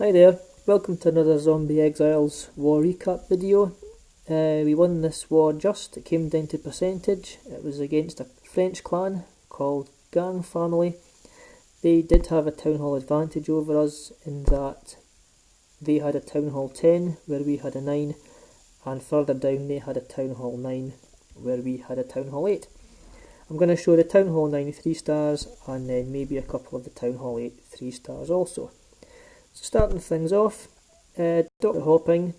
Hi there, welcome to another Zombie Exiles war recap video. We won this war just, it came down to percentage. It was against a French clan called Gang Family. They did have a town hall advantage over us in that they had a town hall 10 where we had a 9, and further down they had a town hall 9 where we had a town hall 8. I'm going to show the town hall 9 3 stars and then maybe a couple of the town hall 8 3 stars also. So starting things off, Dr. Hopping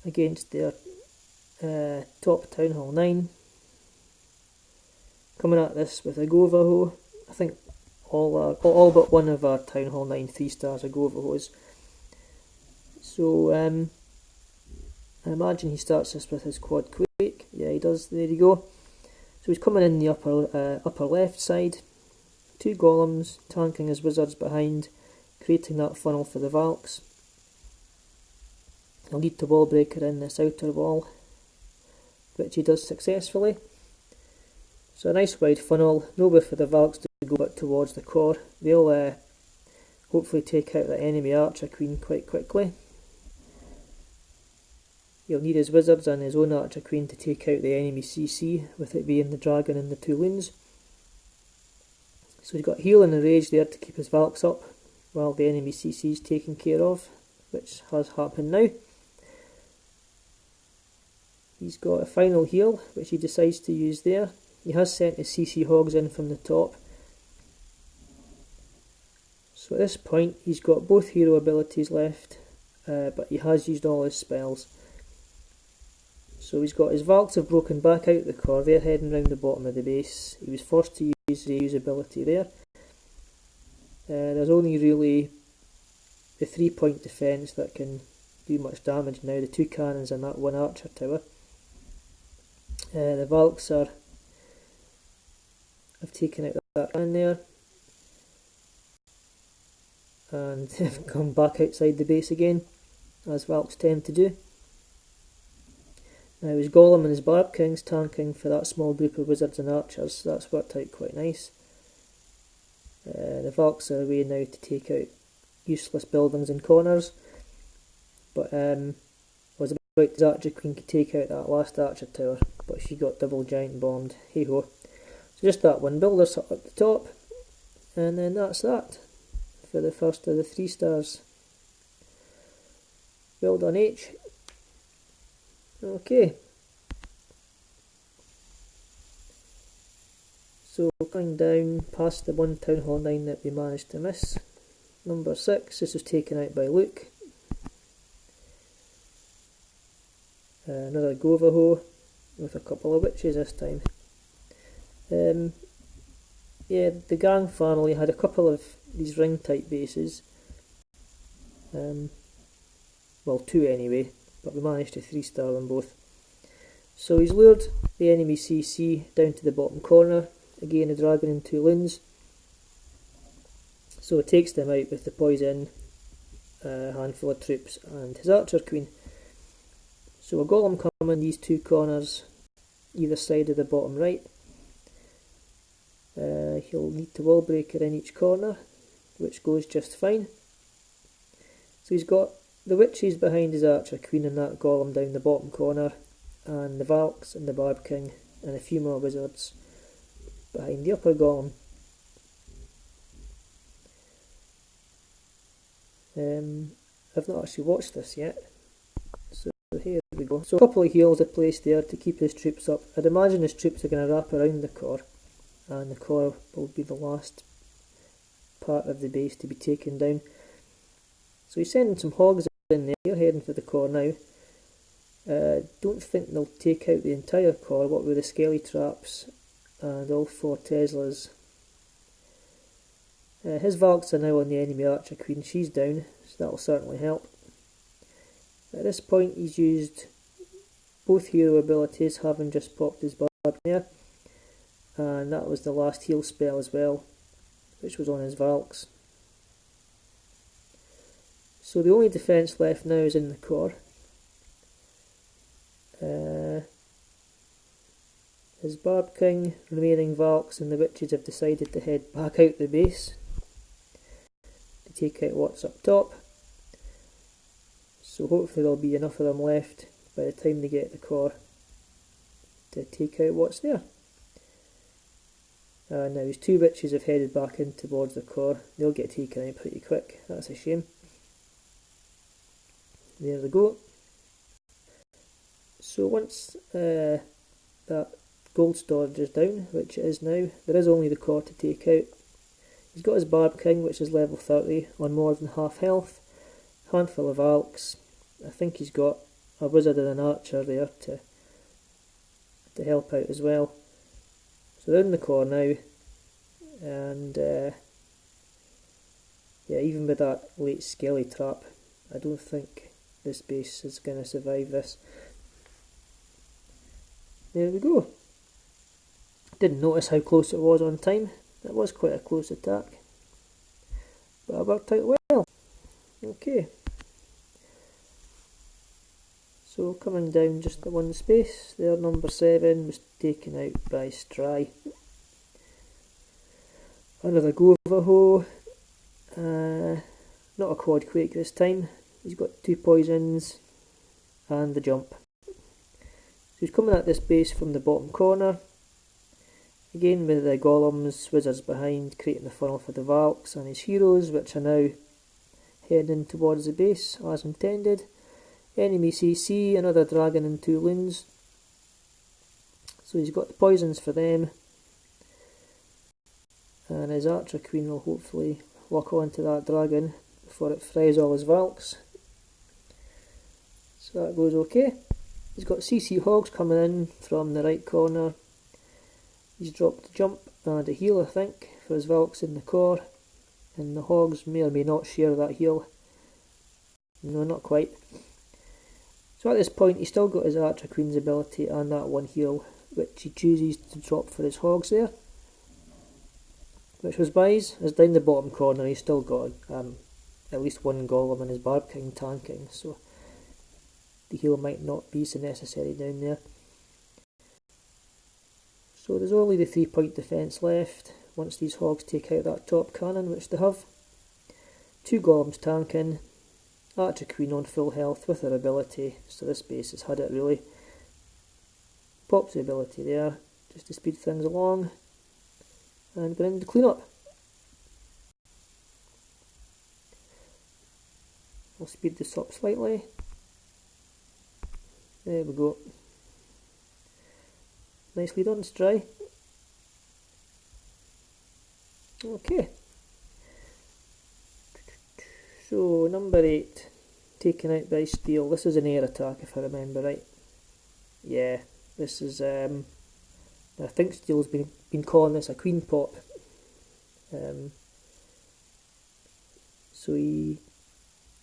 against their top Town Hall 9, coming at this with a GoVaHo. I think all but one of our Town Hall 9 3 stars are GoVaHos. So I imagine he starts this with his quad quake. Yeah, he does. There you go. So he's coming in the upper left side. 2 golems tanking his wizards behind, creating that funnel for the Valks. He'll need to wall breaker in this outer wall, which he does successfully. So a nice wide funnel, nowhere for the Valks to go but towards the core. They'll hopefully take out the enemy Archer Queen quite quickly. He'll need his wizards and his own Archer Queen to take out the enemy CC, with it being the dragon and the 2 loons. So he's got heal and a rage there to keep his Valks up while the enemy CC is taken care of, which has happened now. He's got a final heal, which he decides to use there. He has sent his CC hogs in from the top. So at this point, he's got both hero abilities left, but he has used all his spells. So he's got his Valks have broken back out the core, they're heading round the bottom of the base. He was forced to use the ability there. There's only really the 3-point defence that can do much damage now, the 2 cannons and that 1 archer tower. The Valks have taken out that cannon there and have come back outside the base again, as Valks tend to do. Now his Golem and his Barb King's tanking for that small group of wizards and archers, so that's worked out quite nice. The Valks are away now to take out useless buildings and corners, but was about his Archer Queen could take out that last archer tower, but she got double giant bombed. Hey ho. So just that one builder up at the top, and then that's that for the first of the 3 stars. Well done, H. Okay. So going down past the 1 Town Hall 9 that we managed to miss. Number 6, this was taken out by Luke. Another GoVaHo with a couple of witches this time. Yeah, the Gang family had a couple of these ring type bases. Well, 2 anyway, but we managed to 3-star them both. So he's lured the enemy CC down to the bottom corner. Again, a dragon and 2 loons. So it takes them out with the poison, a handful of troops and his Archer Queen. So a Golem coming these 2 corners, either side of the bottom right. He'll need to wall breaker in each corner, which goes just fine. So he's got the witches behind his Archer Queen and that Golem down the bottom corner, and the Valks and the Barb King and a few more wizards behind the upper Golem. I've not actually watched this yet, so here we go. So a couple of heals are placed there to keep his troops up. I'd imagine his troops are going to wrap around the core, and the core will be the last part of the base to be taken down. So he's sending some hogs in there, they're heading for the core now. Don't think they'll take out the entire core, what with the skelly traps and all 4 Teslas. His Valks are now on the enemy Archer Queen, she's down, so that'll certainly help. At this point he's used both hero abilities, having just popped his Barb there, and that was the last heal spell as well, which was on his Valks. So the only defence left now is in the core. His Barb King, remaining Valks and the witches have decided to head back out the base. take out what's up top. So hopefully there'll be enough of them left by the time they get the core to take out what's there. Now his two witches have headed back in towards the core. They'll get taken out pretty quick. That's a shame. There they go. So once that gold storage is down, which it is now, there is only the core to take out. He's got his Barb King, which is level 30, on more than half health. Handful of Alks. I think he's got a wizard and an archer there to help out as well. So they're in the core now, and yeah, even with that late skelly trap, I don't think this base is going to survive this. There we go. Didn't notice how close it was on time. It was quite a close attack, but it worked out well. Okay. So coming down just the one space, there number 7 was taken out by Stry. Another GoVaHo, not a quad quake this time. He's got 2 poisons and the jump. So he's coming at this base from the bottom corner. Again with the golems, wizards behind, creating the funnel for the Valks and his heroes, which are now heading towards the base as intended. Enemy CC, another dragon and 2 loons. So he's got the poisons for them. And his archer queen will hopefully lock onto that dragon before it fries all his Valks. So that goes okay. He's got CC hogs coming in from the right corner. He's dropped a jump and a heal, I think, for his Valks in the core. And the hogs may or may not share that heal. No, not quite. So at this point he's still got his Archer Queen's ability and that one heal, which he chooses to drop for his hogs there. Which was wise, as down the bottom corner he's still got at least one golem and his Barb King tanking, so the heal might not be so necessary down there. So there's only the 3-point defence left once these hogs take out that top cannon, which they have. 2 golems tanking. Archer Queen on full health with her ability, so this base has had it really. Pops the ability there, just to speed things along, and going into clean up. I'll speed this up slightly. There we go. Nicely done, Stry. Okay. So, number 8, taken out by Steel. This is an air attack if I remember right. Yeah, this is, I think Steel's been calling this a queen pop. So he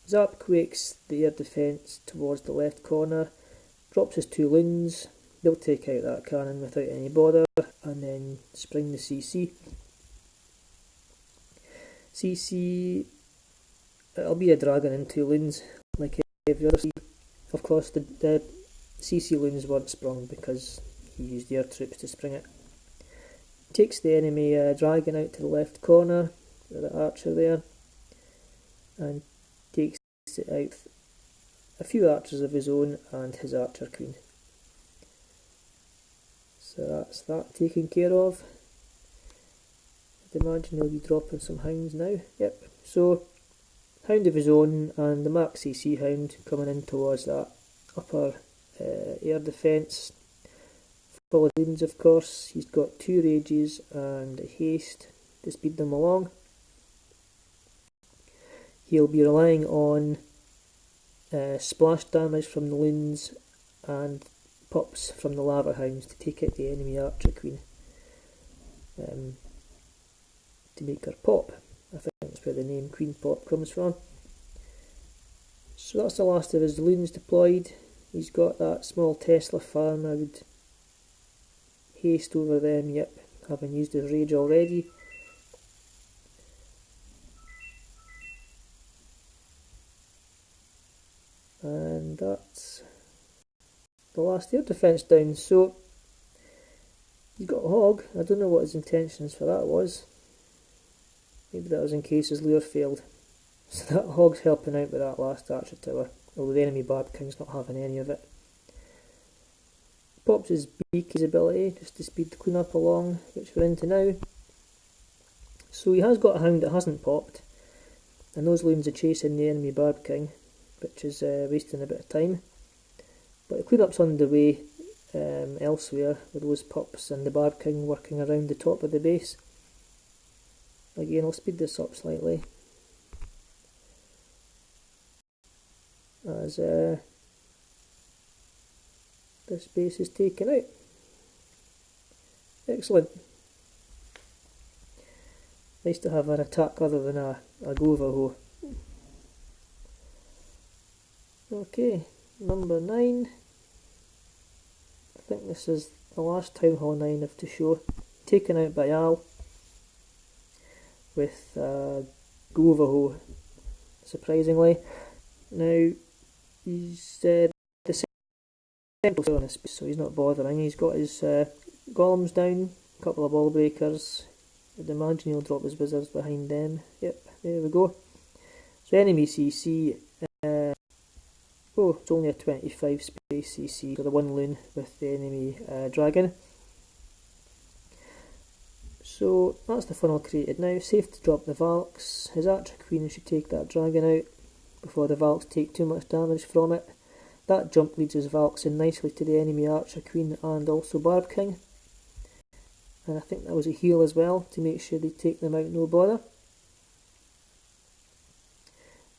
zap quakes the air defence towards the left corner, drops his 2 loons, they'll take out that cannon without any bother, and then spring the CC. CC, it'll be a dragon and 2 loons, like every other CC. Of course, the CC loons weren't sprung because he used air troops to spring it. Takes the enemy dragon out to the left corner, the archer there, and takes it out a few archers of his own and his archer queen. So that's that taken care of. I'd imagine he'll be dropping some hounds now. Yep, so hound of his own and the max CC hound coming in towards that upper air defence. Full of loons, of course. He's got 2 rages and a haste to speed them along. He'll be relying on splash damage from the loons and pops from the lava hounds to take out the enemy archer queen, to make her pop. I think that's where the name Queen Pop comes from. So that's the last of his loons deployed. He's got that small Tesla farm. I would haste over them, yep, having used his rage already. And that's the last air defence down. So he's got a hog. I don't know what his intentions for that was. Maybe that was in case his lure failed. So that hog's helping out with that last archer tower, although the enemy Barb King's not having any of it. Pops his beaky's ability just to speed the cleanup along, which we're into now. So he has got a hound that hasn't popped, and those loons are chasing the enemy Barb King, which is wasting a bit of time. But the cleanup's underway elsewhere, with those pups and the Barb King working around the top of the base. Again, I'll speed this up slightly, as this base is taken out. Excellent. Nice to have an attack other than a GoVaHo. Okay, number 9. I think this is the last Town Hall 9 of to show. Taken out by Al with GoVaHo, surprisingly. Now, he's the central on this, so he's not bothering. He's got his golems down, a couple of ball breakers. I'd imagine he'll drop his wizards behind them. Yep, there we go. So enemy CC, it's only a 25 space CC for the one loon with the enemy dragon. So that's the funnel created now. Safe to drop the Valks. His Archer Queen should take that dragon out before the Valks take too much damage from it. That jump leads his Valks in nicely to the enemy Archer Queen and also Barb King. And I think that was a heal as well, to make sure they take them out no bother.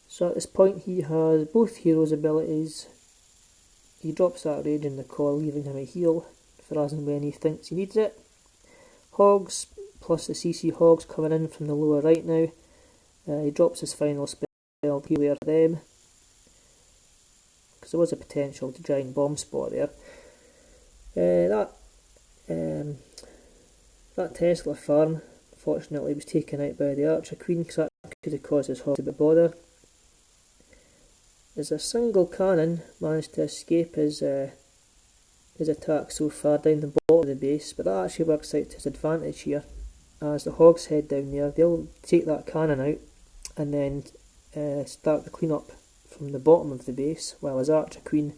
So at this point he has both heroes' abilities. He drops that Rage in the Core, leaving him a heal for as and when he thinks he needs it. Hogs, plus the CC Hogs coming in from the lower right now. He drops his final spell, heal for them, because there was a potential to giant bomb spot there. That Tesla farm, fortunately, was taken out by the Archer Queen, because that could have caused his Hogs a bit of bother. As a single cannon managed to escape his attack so far down the bottom of the base, but that actually works out to his advantage here. As the Hogs head down there, they'll take that cannon out and then start the cleanup from the bottom of the base, while his Archer Queen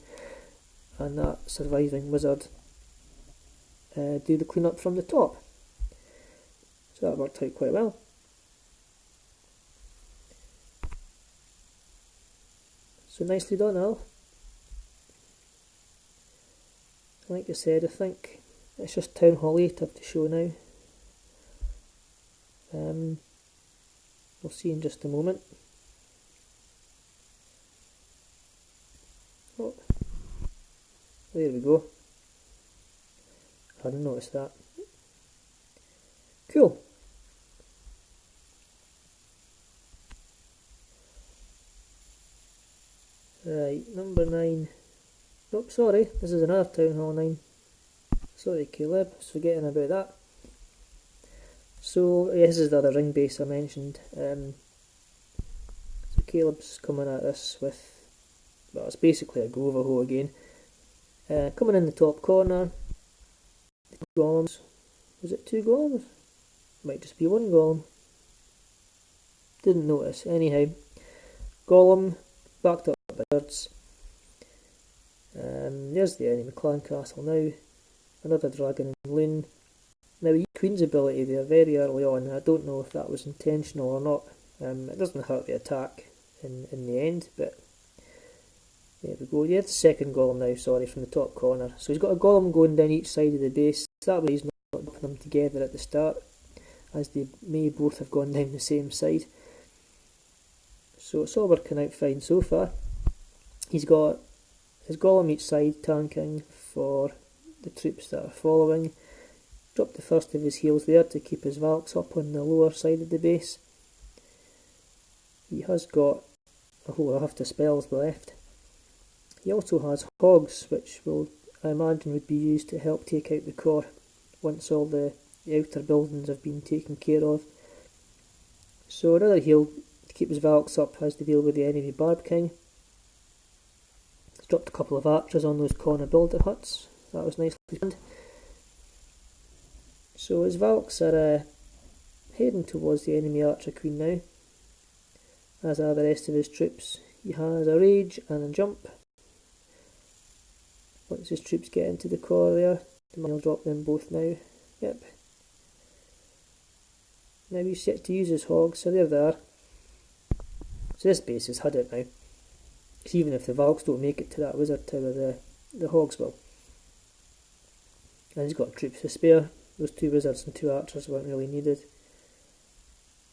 and that surviving wizard do the cleanup from the top. So that worked out quite well. So nicely done, Al. Like I said, I think it's just Town Hall 8 I have to show now. We'll see in just a moment. Oh, there we go. I hadn't noticed that. Cool. Right, number 9. Nope, sorry, this is another Town Hall 9. Sorry, Caleb, I was forgetting about that. So, yeah, this is the other ring base I mentioned. So Caleb's coming at this with, well, it's basically a GoVaHo again. Coming in the top corner, golems. Was it 2 golems? Might just be 1 golem. Didn't notice. Anyhow, golem backed up by birds. There's the enemy clan castle now. Another dragon and loon. Now he Queen's ability there very early on. I don't know if that was intentional or not. It doesn't hurt the attack in the end, but there we go. Yeah, the second golem now, sorry, from the top corner. So he's got a golem going down each side of the base. That way he's not putting them together at the start, as they may both have gone down the same side. So it's all working out fine so far. He's got his golem each side tanking for the troops that are following. Dropped the first of his heals there to keep his Valks up on the lower side of the base. He has got a whole raft of spells left. He also has Hogs, which will, I imagine, would be used to help take out the core once all the outer buildings have been taken care of. So another heal to keep his Valks up as they deal with the enemy Barb King. He's dropped a couple of archers on those corner builder huts. That was nicely planned. So his Valks are heading towards the enemy Archer Queen now, as are the rest of his troops. He has a rage and a jump. Once his troops get into the core there, he'll drop them both now. Yep. Now he's set to use his hogs, so there they are. So this base is had it now. Because even if the Valks don't make it to that wizard tower, the hogs will. And he's got troops to spare. Those 2 wizards and 2 archers weren't really needed.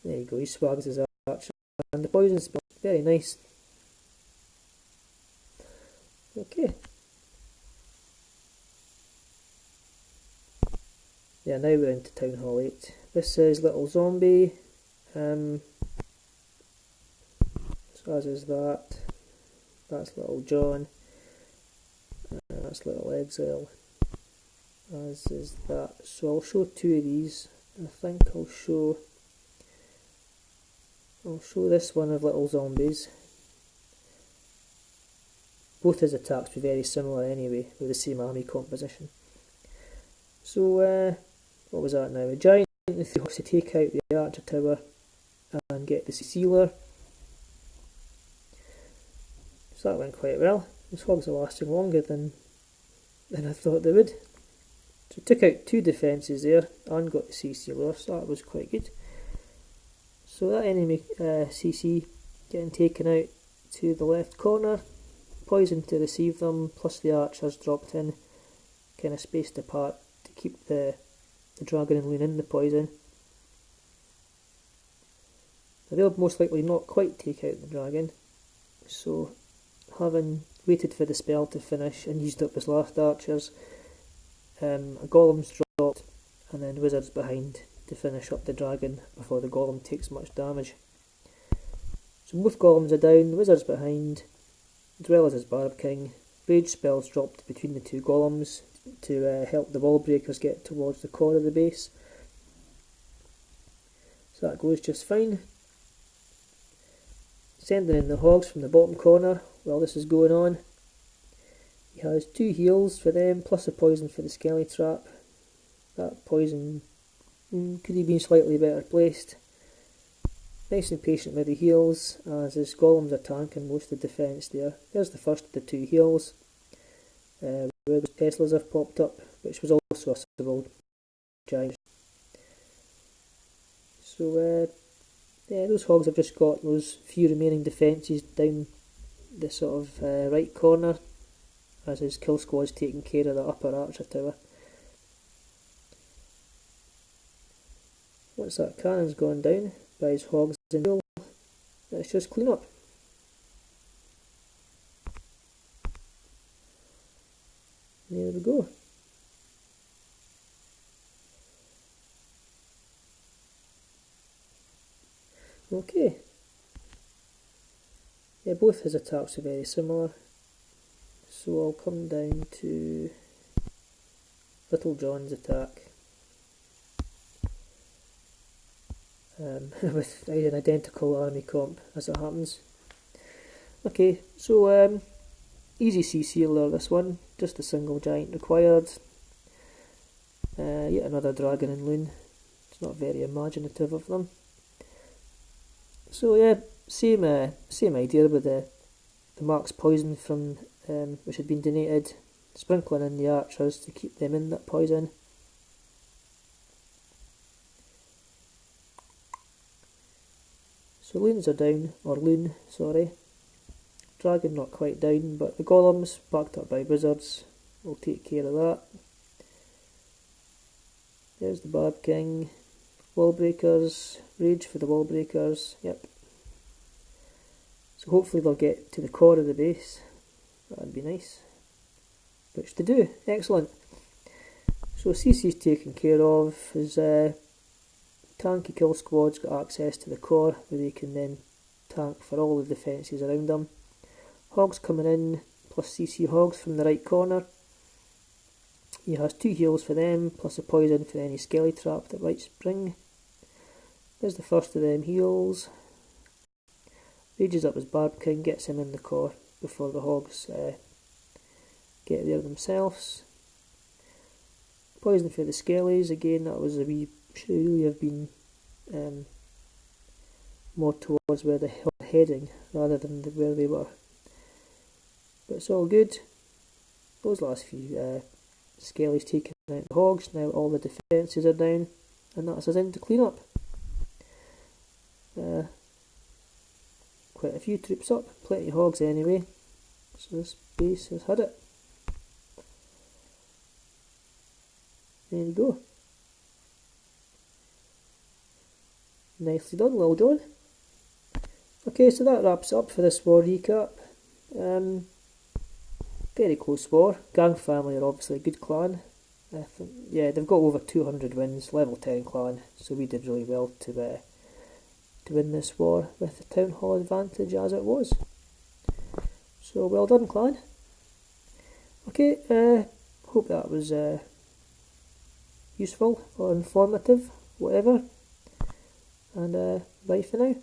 There you go, he swags his archer. And the poison spell, very nice. Okay. Yeah, now we're into Town Hall 8. This is Little Zombie. So as is that. That's Little John. That's Little Exile. As is that. So I'll show 2 of these. I think I'll show this one of Little Zombies. Both his attacks were very similar anyway, with the same army composition. So, what was that now? A giant with the hogs to take out the archer tower and get the sealer. So that went quite well. Those hogs are lasting longer than I thought they would. So we took out 2 defences there and got the CC off, so that was quite good. So that enemy CC getting taken out to the left corner, poison to receive them, plus the archers dropped in, kind of spaced apart to keep the dragon and loon in the poison. Now they'll most likely not quite take out the dragon, so having waited for the spell to finish and used up his last archers, a golem's dropped and then wizards behind to finish up the dragon before the golem takes much damage. So both golems are down, the wizard's behind, as well as his Barb King. Rage spells dropped between the 2 golems to help the wall breakers get towards the core of the base. So that goes just fine. Sending in the hogs from the bottom corner while this is going on. He has 2 heals for them, plus a poison for the skelly trap. That poison could have been slightly better placed. Nice and patient with the heals, as his golems are tanking most of the defence there. There's the first of the 2 heals, where the Teslas have popped up, which was also a civil giant. So, yeah, those hogs have just got those few remaining defences down the sort of right corner, as his kill squad's taking care of the upper archer tower. Once that cannon's gone down by his hogs and hill, let's just clean up. There we go. Okay. Yeah, both his attacks are very similar. So I'll come down to Little John's attack. With an identical army comp as it happens. Okay, so easy CC'ler this one, just a single giant required. Yet another dragon and loon. It's not very imaginative of them. So yeah, same idea with the Mark's poison from which had been donated, sprinkling in the archers to keep them in that poison. So loons are down, or loon, sorry. Dragon not quite down, but the golems, backed up by wizards, will take care of that. There's the Barb King, wall breakers, rage for the wall breakers, yep. So hopefully they'll get to the core of the base, that'd be nice. Which to do, excellent. So CC's taken care of, his tanky kill squad's got access to the core where they can then tank for all the defences around them. Hogs coming in, plus CC hogs from the right corner. He has 2 heals for them, plus a poison for any skelly trap that might spring. There's the first of them heals. Rages up his Barb King, gets him in the core before the hogs get there themselves. Poison for the skellies, again that was a wee, should really have been more towards where the heading rather than where they were. But it's all good. Those last few skellies taken out the hogs, now all the defences are down, and that's us into clean up. Quite a few troops up, plenty of hogs anyway, so this base has had it. There you go. Nicely done, well done. Okay, so that wraps up for this war recap. Very close war. Gang family are obviously a good clan. Yeah, they've got over 200 wins, level 10 clan, so we did really well to win this war with the town hall advantage as it was. So well done, clan. Okay, hope that was useful or informative, whatever. And bye for now.